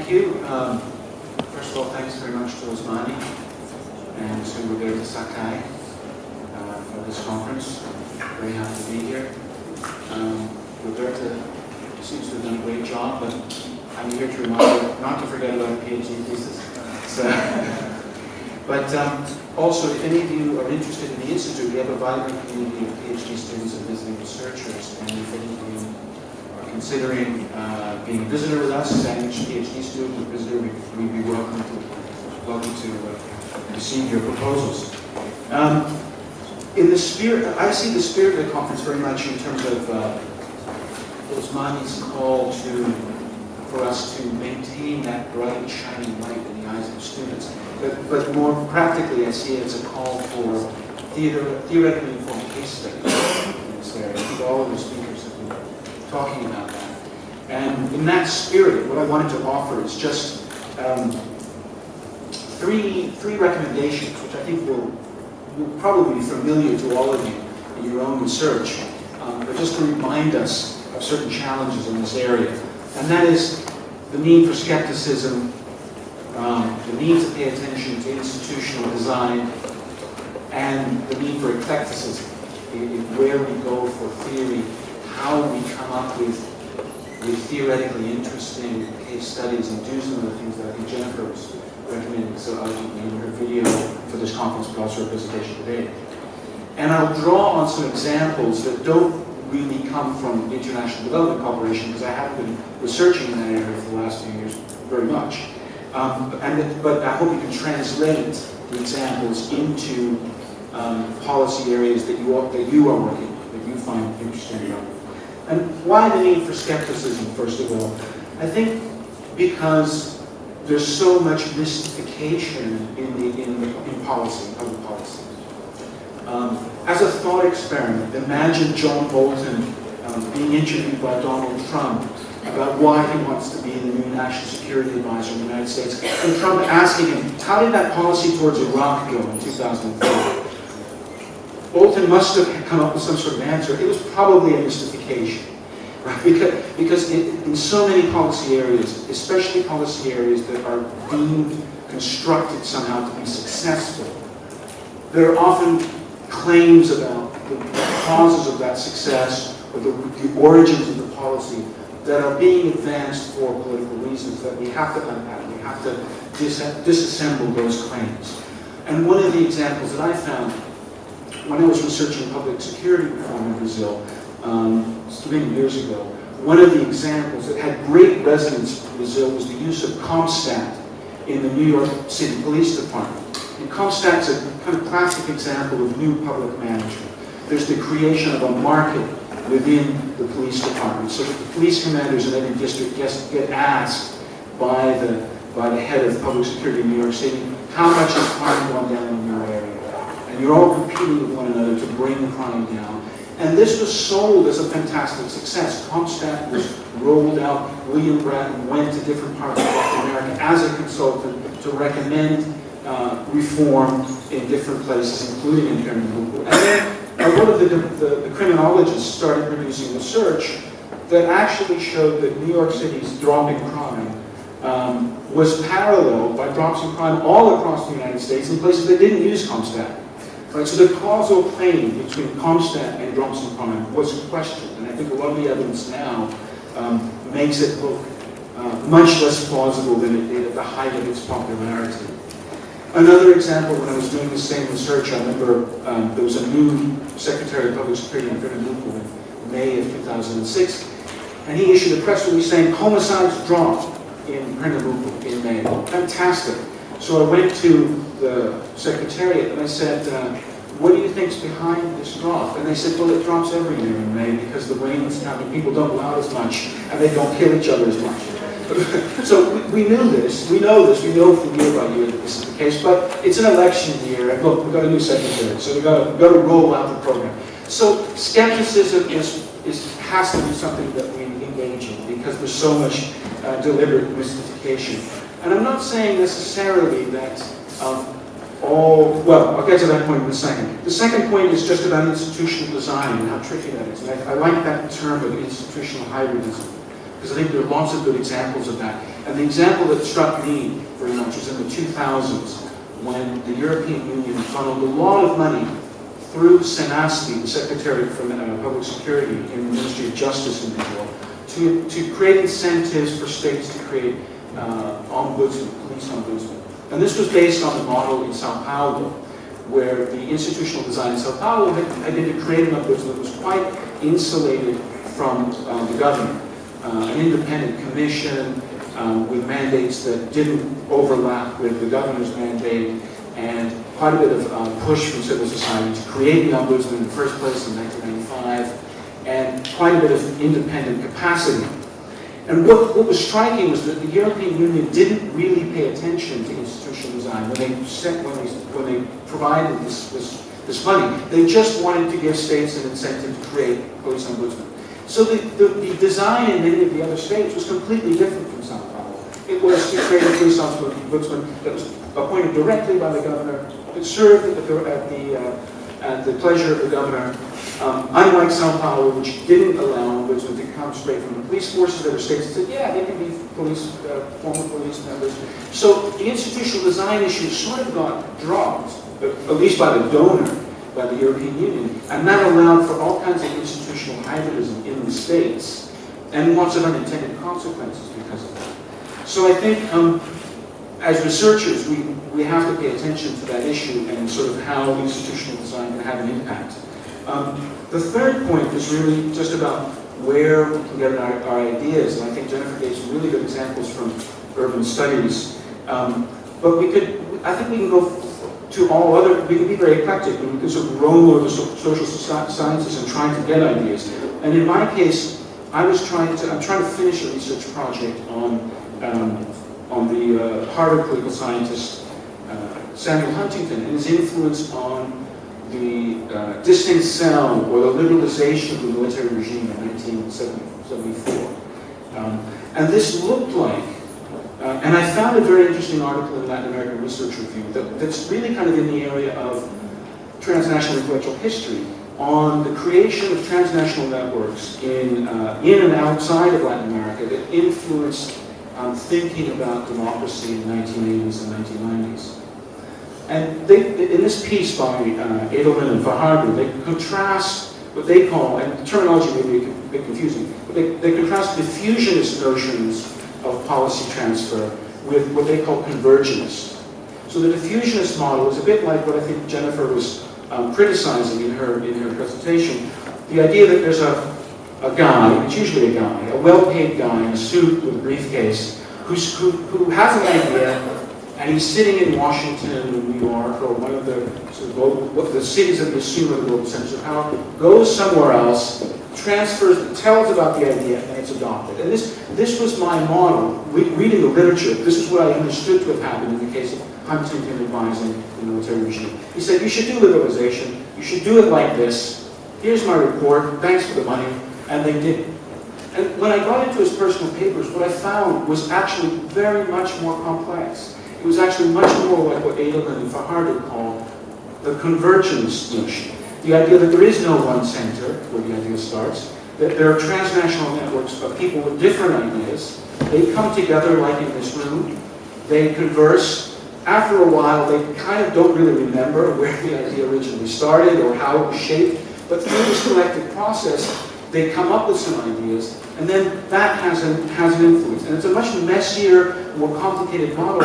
Thank you. First of all, thanks very much to Osmani and to Roberto Sakai for this conference. Very happy to be here. Roberta seems to have done a great job, but I'm here to remind you not to forget about a PhD thesis. But also, if any of you are interested in the Institute, we have a vibrant community of PhD students and visiting researchers, and if any of you are considering being a visitor with us, as a PhD student or visitor, we'd be welcome to receive your proposals. In the spirit, I see the spirit of the conference very much in terms of Osmani's call for us to maintain that bright, shining light in the eyes of the students. But more practically, I see it as a call for theoretically informed case studies in this area. I think all of the speakers have been talking about that. And in that spirit, what I wanted to offer is just three recommendations, which I think will probably be familiar to all of you in your own research, but just to remind us of certain challenges in this area. And that is the need for skepticism, the need to pay attention to institutional design, and the need for eclecticism, where we go for theory, how we come up with theoretically interesting case studies and do some of the things that I think Jennifer was recommending so eloquently in her video for this conference, but also her presentation today. And I'll draw on some examples that don't really come from International Development Cooperation, because I haven't been researching in that area for the last few years very much. But I hope you can translate the examples into policy areas that you are working, that you find interesting. And why the need for skepticism, first of all? I think because there's so much mystification in policy, public policy. As a thought experiment, imagine John Bolton being interviewed by Donald Trump about why he wants to be the new National Security Advisor in the United States, and Trump asking him, how did that policy towards Iraq go in 2004? Bolton must have come up with some sort of answer. It was probably a mystification, right? Because in so many policy areas, especially policy areas that are deemed constructed somehow to be successful, there are often claims about the causes of that success or the origins of the policy that are being advanced for political reasons that we have to unpack. We have to disassemble those claims. And one of the examples that I found when I was researching public security reform in Brazil, many years ago, one of the examples that had great resonance in Brazil was the use of CompStat in the New York City Police Department. And CompStat's a kind of classic example of new public management. There's the creation of a market within the police department, so that the police commanders in every district get asked by the head of public security in New York City, how much has crime gone down in your area? And you're all competing with one another to bring crime down. And this was sold as a fantastic success. CompStat was rolled out. William Bratton went to different parts of North America as a consultant to recommend reform in different places, including in Pernambuco. And then one of the criminologists started producing research that actually showed that New York City's drop in crime was paralleled by drops in crime all across the United States in places that didn't use CompStat. Right, so the causal claim between CompStat and drops in crime was questioned, and I think a lot of the evidence now makes it look much less plausible than it did at the height of its popularity. Another example, when I was doing the same research, I remember there was a new Secretary of Public Security in Pernambuco in May of 2006, and he issued a press release saying homicides dropped in Pernambuco in May. Fantastic. So I went to the Secretariat and I said, what do you think's behind this drop? And they said, well, it drops every year in May because the rain is down and people don't go out as much and they don't kill each other as much. So we knew this, we know from year by year that this is the case, but it's an election year, and look, we've got a new secretary, so we've got to roll out the program. So skepticism has to be something that we engage in because there's so much deliberate mystification. And I'm not saying necessarily that well, I'll get to that point in a second. The second point is just about institutional design and how tricky that is. And I like that term of institutional hybridism. because I think there are lots of good examples of that. And the example that struck me very much was in the 2000s, when the European Union funneled a lot of money through Senasti, the Secretary for Public Security in the Ministry of Justice in Brazil, to create incentives for states to create ombudsman, police ombudsman. And this was based on the model in Sao Paulo, where the institutional design in Sao Paulo had been to create an ombudsman that was quite insulated from the government. An independent commission with mandates that didn't overlap with the governor's mandate, and quite a bit of push from civil society to create the ombudsman in the first place in 1995, and quite a bit of independent capacity. And what was striking was that the European Union didn't really pay attention to institutional design when they provided this money. They just wanted to give states an incentive to create police ombudsman. So the design in many of the other states was completely different from Sao Paulo. It was to create a police ombudsman that was appointed directly by the governor, that served at the pleasure of the governor. Unlike Sao Paulo, which didn't allow ombudsmen to come straight from the police forces, there were states that said, yeah, they can be former police members. So the institutional design issue sort of got dropped, at least by the donor, by the European Union, and that allowed for all kinds of institutional hybridism in the states, and lots of unintended consequences because of that. So I think, as researchers, we have to pay attention to that issue and sort of how institutional design can have an impact. The third point is really just about where we can get our ideas, and I think Jennifer gave some really good examples from urban studies. But I think we can go to all other, we can be very eclectic, and we can sort of roll over social sciences and try to get ideas. And in my case, I'm trying to finish a research project on the Harvard political scientist Samuel Huntington and his influence on the distant cell or the liberalization of the military regime in 1974. And this looked like, and I found a very interesting article in Latin American Research Review that's really kind of in the area of transnational intellectual history on the creation of transnational networks in and outside of Latin America that influenced thinking about democracy in the 1980s and 1990s. And in this piece by Edelman and Fajardo, they contrast what they call, and the terminology may be a bit confusing, but they contrast diffusionist notions of policy transfer with what they call convergentist. So the diffusionist model is a bit like what I think Jennifer was criticizing in her presentation. The idea that there's a guy, it's usually a guy, a well-paid guy in a suit with a briefcase, who has an idea, and he's sitting in Washington or New York or one of the sort of global, the cities that we assume are the global centers of power, goes somewhere else, transfers, tells about the idea, and it's adopted. And this was my model. Reading the literature, this is what I understood to have happened in the case of Huntington advising the military regime. He said, you should do liberalization, you should do it like this, here's my report, thanks for the money, and they did it. And when I got into his personal papers, what I found was actually very much more complex. It was actually much more like what Edelman and Fajardo call the convergence notion. The idea that there is no one center where the idea starts, that there are transnational networks of people with different ideas. They come together like in this room, they converse. After a while, they kind of don't really remember where the idea originally started or how it was shaped, but through this collective process, they come up with some ideas, and then that has an influence. And it's a much messier, more complicated model,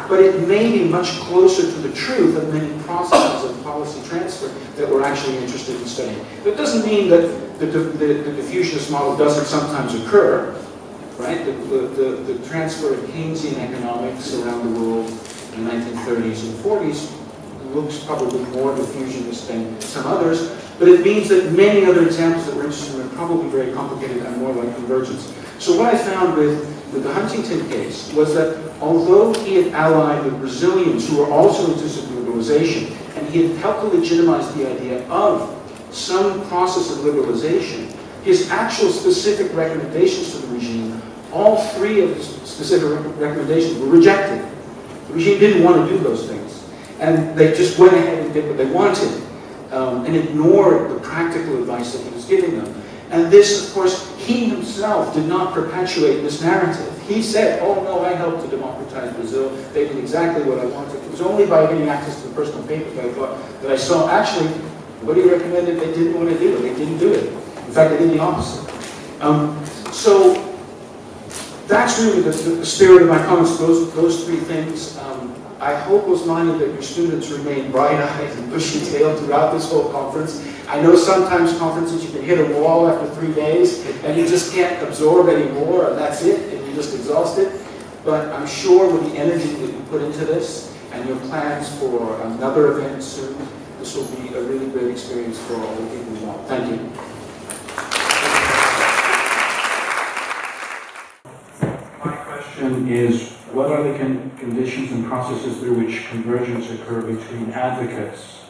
but it may be much closer to the truth of many processes of policy transfer that we're actually interested in studying. That doesn't mean that the diffusionist model doesn't sometimes occur, right? The transfer of Keynesian economics around the world in the 1930s and 40s looks probably more diffusionist than some others, but it means that many other examples that we're interested in are probably very complicated and more like convergence. So what I found with the Huntington case was that although he had allied with Brazilians who were also interested in liberalization, and he had helped to legitimize the idea of some process of liberalization, his actual specific recommendations to the regime, all three of his specific recommendations were rejected. The regime didn't want to do those things. And they just went ahead and did what they wanted and ignored the practical advice that he was giving them. And this, of course, he himself did not perpetuate this narrative. He said, oh no, I helped to democratize Brazil. They did exactly what I wanted. It was only by getting access to the personal papers that I saw, actually, what he recommended they didn't want to do. They didn't do it. In fact, they did the opposite. So that's really the spirit of my comments, those three things. I hope, Osmani, that your students remain bright-eyed and bushy-tailed throughout this whole conference. I know sometimes conferences you can hit a wall after 3 days and you just can't absorb any more and that's it, and you're just exhausted. But I'm sure with the energy that you put into this and your plans for another event soon, this will be a really great experience for all the people involved. Thank you. My question is, what are the conditions and processes through which convergence occur between advocates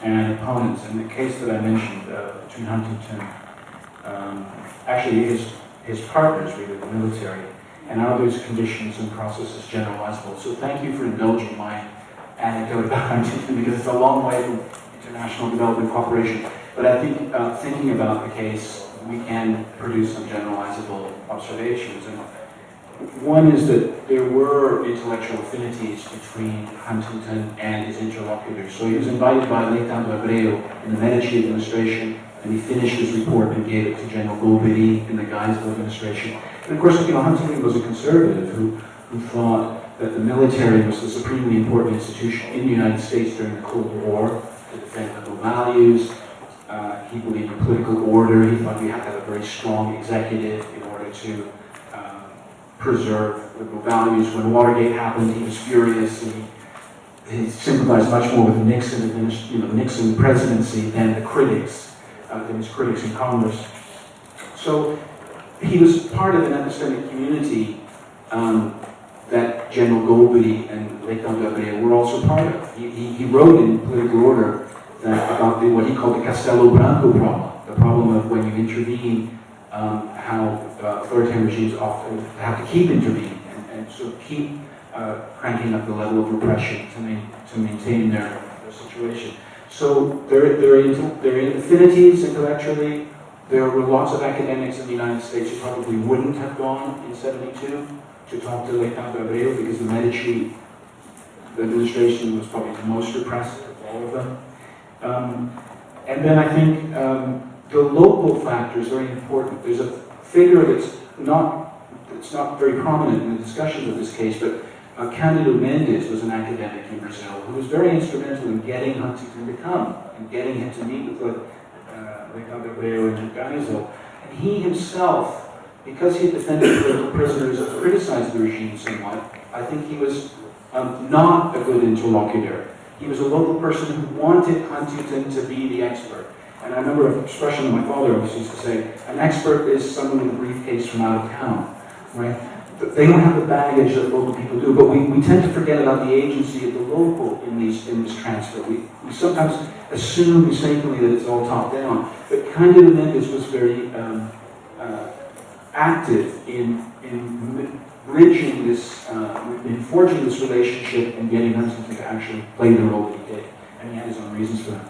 and opponents? In the case that I mentioned between Huntington, actually his partners, really, the military, and are those conditions and processes generalizable? So thank you for indulging my anecdote about Huntington, because it's a long way from international development cooperation. But I think thinking about the case, we can produce some generalizable observations. And one is that there were intellectual affinities between Huntington and his interlocutors. So he was invited by Leitão Abreu in the Medici administration, and he finished his report and gave it to General Golbery in the Geisel administration. And of course, Huntington was a conservative who thought that the military was the supremely important institution in the United States during the Cold War to defend liberal values. He believed in political order. He thought we had to have a very strong executive in order to preserve liberal values. When Watergate happened, he was furious. He sympathized much more with the Nixon presidency than the critics, than his critics in Congress. So he was part of an epistemic community that General Golbery and Leitão Abreu were also part of. He wrote in Political Order about what he called the Castelo Branco problem, the problem of when you intervene, how authoritarian regimes often have to keep intervening and sort of keep cranking up the level of repression to maintain their situation. So there are affinities intellectually. There were lots of academics in the United States who probably wouldn't have gone in '72 to talk to Leitão Abreu, because the Medici administration was probably the most repressive of all of them. And then I think the local factor is very important. There's a figure that's not very prominent in the discussions of this case, but Cândido Mendes was an academic in Brazil who was very instrumental in getting Huntington to come and getting him to meet with Leitão Abreu and Geisel. And he himself, because he had defended political prisoners and criticized the regime somewhat, I think he was not a good interlocutor. He was a local person who wanted Huntington to be the expert. And I remember an expression that my father always used to say, an expert is someone with a briefcase from out of town, right? They don't have the baggage that local people do, but we tend to forget about the agency of the local in this transfer. We sometimes assume mistakenly that it's all top down, but Cândido Mendes was very active in bridging this, in forging this relationship and getting Huntington to actually play the role that he did, and he had his own reasons for that.